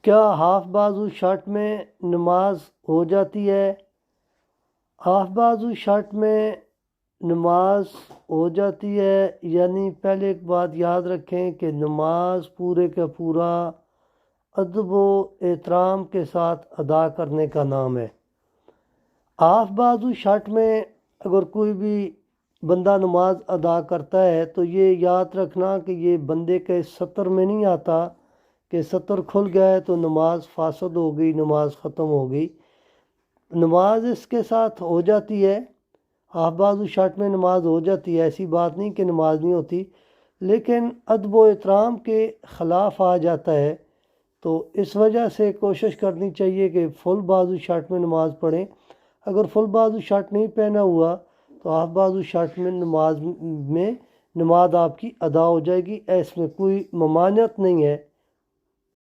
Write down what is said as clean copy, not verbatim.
کیا ہاف بازو شرٹ میں نماز ہو جاتی ہے؟ ہاف بازو شرٹ میں نماز ہو جاتی ہے، یعنی پہلے ایک بات یاد رکھیں کہ نماز پورے کا پورا ادب و احترام کے ساتھ ادا کرنے کا نام ہے۔ ہاف بازو شرٹ میں اگر کوئی بھی بندہ نماز ادا کرتا ہے تو یہ یاد رکھنا کہ یہ بندے کے سطر میں نہیں آتا کہ سطر کھل گئے تو نماز فاسد ہو گئی، نماز ختم ہو گئی۔ نماز اس کے ساتھ ہو جاتی ہے، ہاف بازو شرٹ میں نماز ہو جاتی ہے، ایسی بات نہیں کہ نماز نہیں ہوتی، لیکن ادب و احترام کے خلاف آ جاتا ہے۔ تو اس وجہ سے کوشش کرنی چاہیے کہ فل بازو شرٹ میں نماز پڑھیں۔ اگر فل بازو شرٹ نہیں پہنا ہوا تو ہاف بازو شرٹ میں نماز آپ کی ادا ہو جائے گی، اس میں کوئی ممانعت نہیں ہے۔